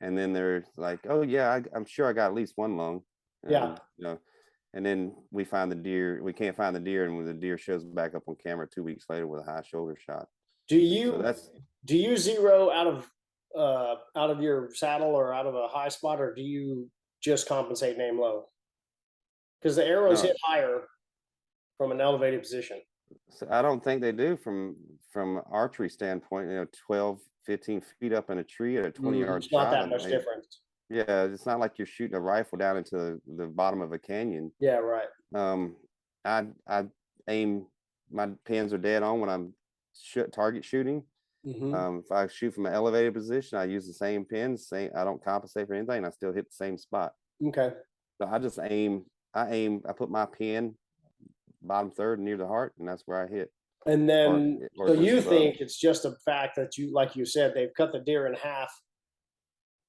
And then they're like, oh yeah, I'm sure I got at least one lung. And, and then we find the deer, we can't find the deer, and when the deer shows back up on camera 2 weeks later with a high shoulder shot. Do you zero out of your saddle or out of a high spot, or do you just compensate and aim low? Because the arrows hit higher from an elevated position. So I don't think they do from archery standpoint. 12, 15 feet up in a tree at a 20-yard shot. It's not that much difference. Yeah, it's not like you're shooting a rifle down into the bottom of a canyon. Yeah, right. I aim, my pins are dead on when I'm target shooting. If I shoot from an elevated position, I use the same pins. I don't compensate for anything. I still hit the same spot. Okay. So I just aim. I put my pin bottom third near the heart, and that's where I hit. And then, so you think it's just a fact that like you said, they've cut the deer in half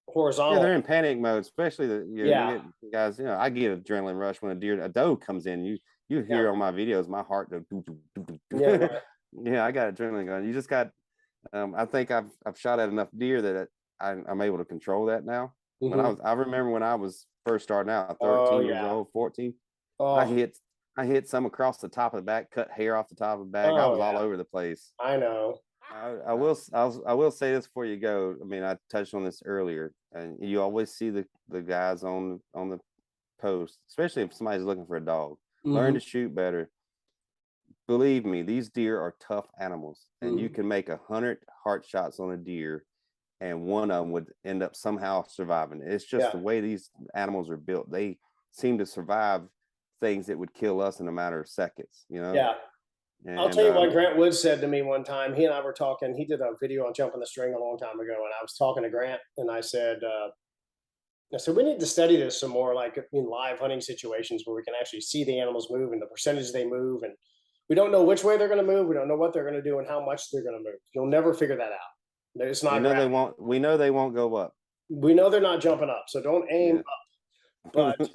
horizontal. Yeah, they're in panic mode, especially you get guys. I get adrenaline rush when a doe comes in. You hear on my videos, my heart goes. Yeah, I got adrenaline going. You just got. I think I've shot at enough deer that I'm able to control that now. When I remember when I was first starting out, 13 years old, 14. I hit some across the top of the back, cut hair off the top of the back. I was all over the place. I know. I will say this before you go. I mean, I touched on this earlier, and you always see the guys on the post, especially if somebody's looking for a dog. Learn to shoot better. Believe me, these deer are tough animals, and you can make 100 heart shots on a deer, and one of them would end up somehow surviving. It's just the way these animals are built. They seem to survive things that would kill us in a matter of seconds, Yeah. And, I'll tell you what Grant Woods said to me one time. He and I were talking. He did a video on jumping the string a long time ago, and I was talking to Grant, and I said, we need to study this some more, like in live hunting situations where we can actually see the animals move and the percentage they move, and we don't know which way they're going to move. We don't know what they're going to do and how much they're going to move. You'll never figure that out. It's not. We know they won't go up. We know they're not jumping up, so don't aim up. But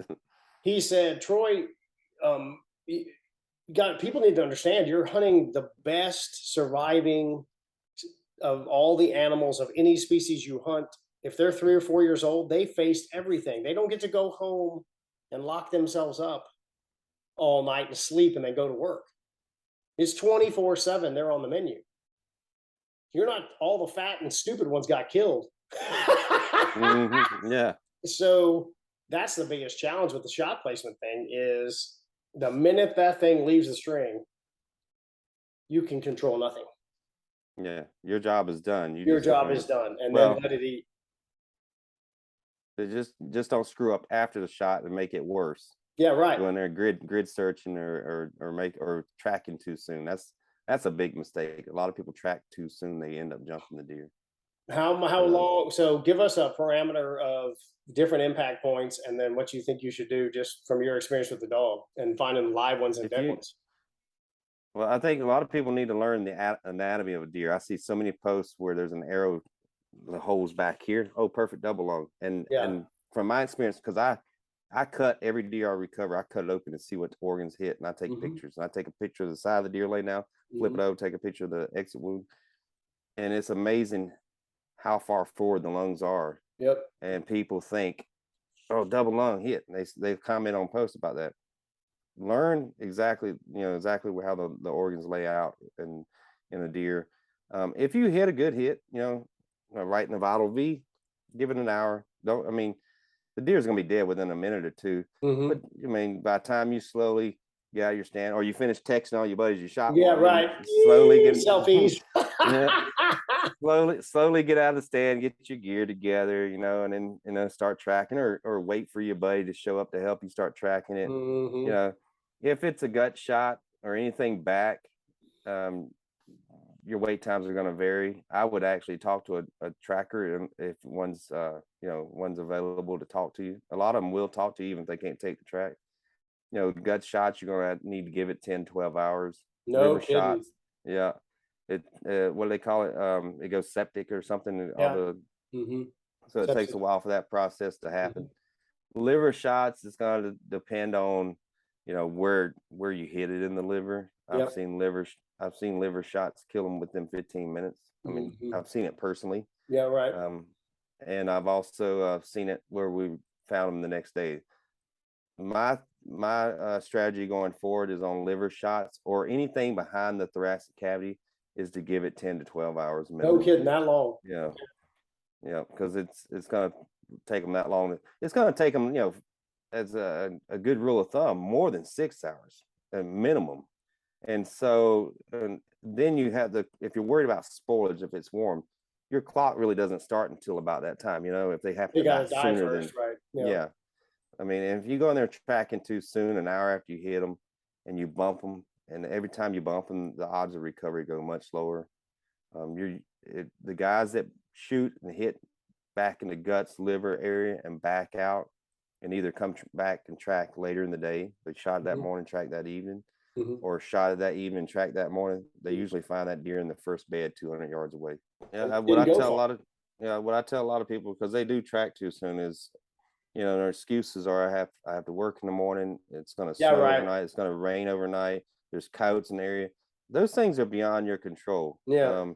he said, Troy, people need to understand you're hunting the best surviving of all the animals of any species you hunt. If they're 3 or 4 years old, they faced everything. They don't get to go home and lock themselves up all night and sleep and then go to work. It's 24/7. They're on the menu. You're not, all the fat and stupid ones got killed. Yeah. So that's the biggest challenge with the shot placement thing is the minute that thing leaves the string, you can control nothing. Yeah. Your job is done. Your job is done. And then let it eat. Just don't screw up after the shot and make it worse. Yeah, right. Going there grid searching or tracking too soon. That's a big mistake. A lot of people track too soon. They end up jumping the deer. How long? So give us a parameter of different impact points, and then what you think you should do just from your experience with the dog and finding live ones and If dead you ones. Well, I think a lot of people need to learn the anatomy of a deer. I see so many posts where there's an arrow, the holes back here. Oh, perfect double lung. And Yeah. and from my experience, because I cut every deer I recover, I cut it open to see what organs hit, and I take Hmm. pictures. And I take a picture of the side of the deer laying down, flip Hmm. it over, take a picture of the exit wound, and it's amazing how far forward the lungs are. Yep. And people think, oh, double lung hit, and they comment on posts about that. Learn exactly, exactly how the organs lay out in a deer. If you hit a good hit, right in the vital V, give it an hour. Don't I mean the deer's gonna be dead within a minute or two. Hmm. But I mean, by the time you slowly get out your stand, or you finish texting all your buddies you shot Yeah, one, then right. slowly get Selfies. yeah, slowly get out of the stand, get your gear together, and then start tracking, or wait for your buddy to show up to help you start tracking it. You Hmm. know, if it's a gut shot or anything back, um, your wait times are going to vary. I would actually talk to a tracker, and if one's available to talk to you. A lot of them will talk to you even if they can't take the track. Gut shots, you're going to need to give it 10, 12 hours. No Liver kidding. shots, yeah. It what do they call it? It goes septic or something. Yeah. Hmm. So it takes a while for that process to happen. Liver shots, it's going to depend on where you hit it in the liver. I've Yep. seen liver shots kill them within 15 minutes. I mean, Hmm. I've seen it personally. Yeah, right. And I've also seen it where we found them the next day. My strategy going forward is on liver shots or anything behind the thoracic cavity is to give it 10 to 12 hours No minimum. kidding, that long. Yeah, because it's gonna take them that long. It's gonna take them, as a good rule of thumb, more than 6 hours minimum. And so, then you have if you're worried about spoilage, if it's warm, your clock really doesn't start until about that time. If they happen They to die gotta die sooner than, first, right? Yeah. yeah. I mean, if you go in there tracking too soon, an hour after you hit them, and you bump them, and every time you bump them, the odds of recovery go much lower. The guys that shoot and hit back in the guts, liver area, and back out, and either come back and track later in the day. They shot that Hmm. morning, track that evening, Hmm. or shot it that evening, track that morning. They usually find that deer in the first bed 200 yards away. Yeah, what I Didn't go tell a far. lot of what I tell a lot of people, because they do track too soon, is their excuses are I have to work in the morning. It's going to Yeah, snow right. overnight. It's going to rain overnight. There's coyotes in the area. Those things are beyond your control. Yeah.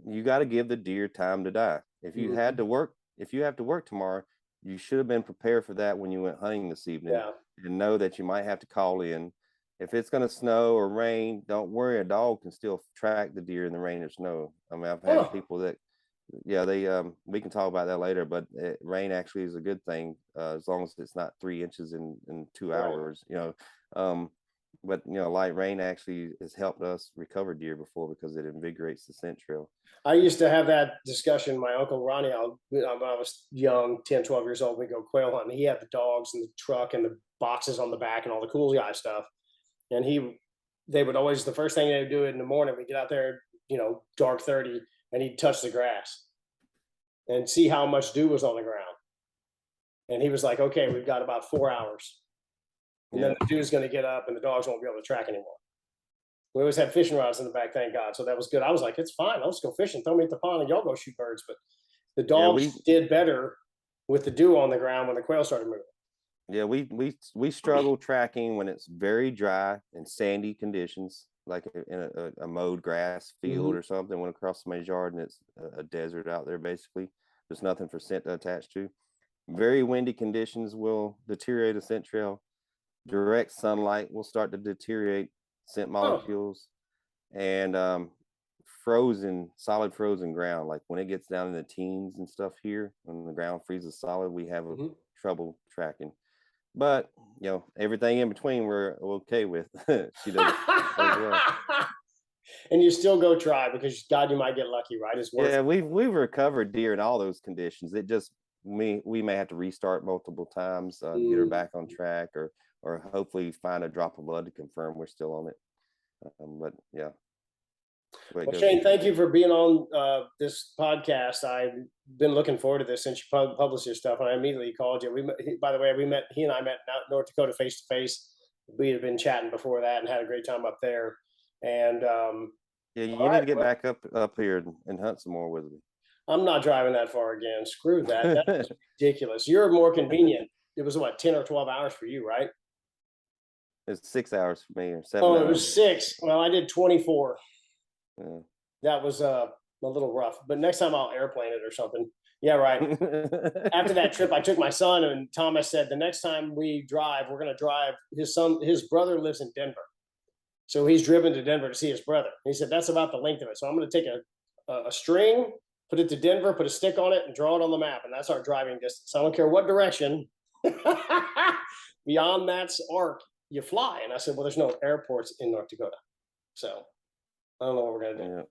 You got to give the deer time to die. If you Hmm. have to work tomorrow, you should have been prepared for that when you went hunting this evening, Yeah. and know that you might have to call in. If it's going to snow or rain, don't worry. A dog can still track the deer in the rain or snow. I mean, I've had Huh. people that, yeah, they we can talk about that later, but rain actually is a good thing, as long as it's not 3 inches in two Right. hours. Um, but light rain actually has helped us recover deer before because it invigorates the scent trail. I used to have that discussion. My uncle Ronnie, when I was young, 10, 12 years old, we go quail hunting. He had the dogs and the truck and the boxes on the back and all the cool guy stuff. And they would always, the first thing they would do in the morning, we get out there, dark 30, and he'd touch the grass and see how much dew was on the ground. And he was like, okay, we've got about 4 hours. And then Yeah, the dew's going to get up and the dogs won't be able to track anymore. We always had fishing rods in the back, thank God. So that was good. I was like, it's fine. Let's go fishing. Throw me at the pond and y'all go shoot birds. But the yeah, dogs did better with the dew on the ground when the quail started moving. yeah, we struggle tracking when it's very dry and sandy conditions, like in a mowed grass field Hmm. or something. Went across somebody's yard and it's a desert out there. Basically, there's nothing for scent to attach to. Very windy conditions will deteriorate a scent trail. Direct sunlight will start to deteriorate scent Oh. molecules, and solid frozen ground, like when it gets down in the teens and stuff here, when the ground freezes solid, we have Hmm. trouble tracking. But everything in between we're okay with. She does well. And you still go try because God, you might get lucky, right? It's worth Yeah, it. we've recovered deer in all those conditions. It just we may have to restart multiple times to get her Mm. back on track, or hopefully find a drop of blood to confirm we're still on it. But yeah. Well, Shane, thank you for being on this podcast. I've been looking forward to this since you published your stuff, and I immediately called you. By the way, he and I met in North Dakota face to face. We had been chatting before that and had a great time up there. And yeah, you need to get back up here and hunt some more with me. I'm not driving that far again. Screw that. That's ridiculous. You're more convenient. It was what, 10 or 12 hours for you, right? It's 6 hours for me, or 7 Oh, hours. it was 6. Well, I did 24. Yeah. That was a little rough, but next time I'll airplane it or something. Yeah, right. After that trip, I took my son, and Thomas said, the next time we drive, we're going to drive. His brother lives in Denver. So he's driven to Denver to see his brother. He said, that's about the length of it. So I'm going to take a string, put it to Denver, put a stick on it, and draw it on the map. And that's our driving distance. I don't care what direction. Beyond that arc, you fly. And I said, well, there's no airports in North Dakota. So I don't know what we're going to do. Yeah.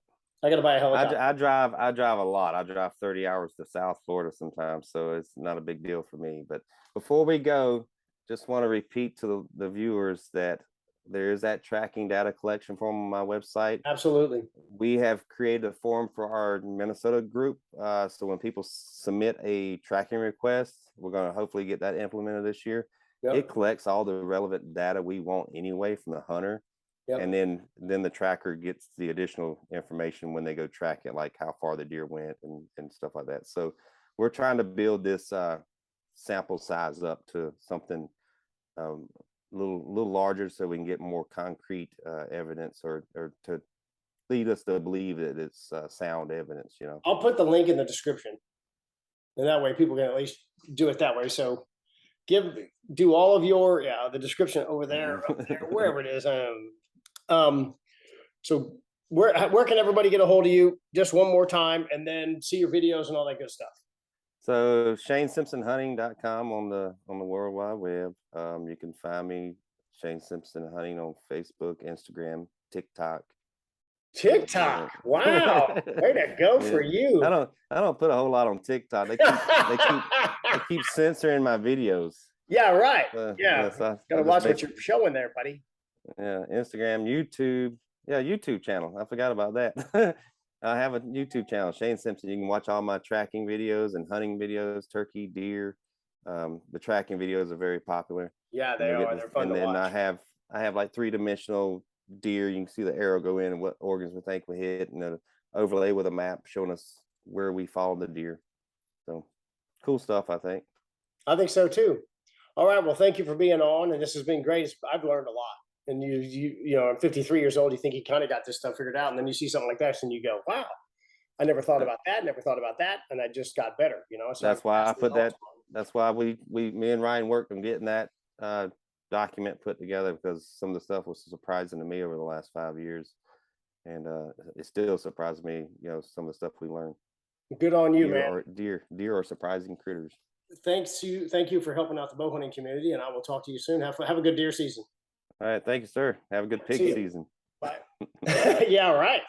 I got to buy a helicopter. I drive a lot. I drive 30 hours to South Florida sometimes, so it's not a big deal for me. But before we go, just want to repeat to the viewers that there is that tracking data collection form on my website. Absolutely. We have created a form for our Minnesota group. So when people submit a tracking request, we're going to hopefully get that implemented this year. Yep. It collects all the relevant data we want anyway from the hunter. Yep. And then the tracker gets the additional information when they go track it, like how far the deer went and stuff like that. So we're trying to build this sample size up to something little larger, so we can get more concrete evidence or to lead us to believe that it's sound evidence. I'll put the link in the description, and that way people can at least do it that way. So do all of your the description over there, wherever it is. So where can everybody get a hold of you just one more time, and then see your videos and all that good stuff? So ShaneSimpsonHunting.com on the World Wide Web. You can find me, Shane Simpson Hunting, on Facebook, Instagram, TikTok. Wow. Way to go. Yeah. For you. I don't put a whole lot on TikTok. They keep censoring my videos. Yeah, right. So gotta watch what you're showing there, buddy. Yeah, Instagram, YouTube. Yeah, YouTube channel. I forgot about that. I have a YouTube channel, Shane Simpson. You can watch all my tracking videos and hunting videos, turkey, deer. The tracking videos are very popular. Yeah, they are. They're fun to watch. And then I have like 3-dimensional deer. You can see the arrow go in and what organs we think we hit, and an overlay with a map showing us where we followed the deer. So cool stuff, I think. I think so too. All right. Well, thank you for being on, and this has been great. I've learned a lot. And you know, I'm 53 years old. You think you kind of got this stuff figured out, and then you see something like that, and you go, "Wow, I never thought about that. Never thought about that," and I just got better. So that's why I put that. That's why me and Ryan worked on getting that document put together, because some of the stuff was surprising to me over the last 5 years, and it still surprised me. Some of the stuff we learned. Good on you, man. Deer are surprising critters. Thank you for helping out the bow hunting community, and I will talk to you soon. Have a good deer season. All right. Thank you, sir. Have a good pig season. Bye. Yeah, right.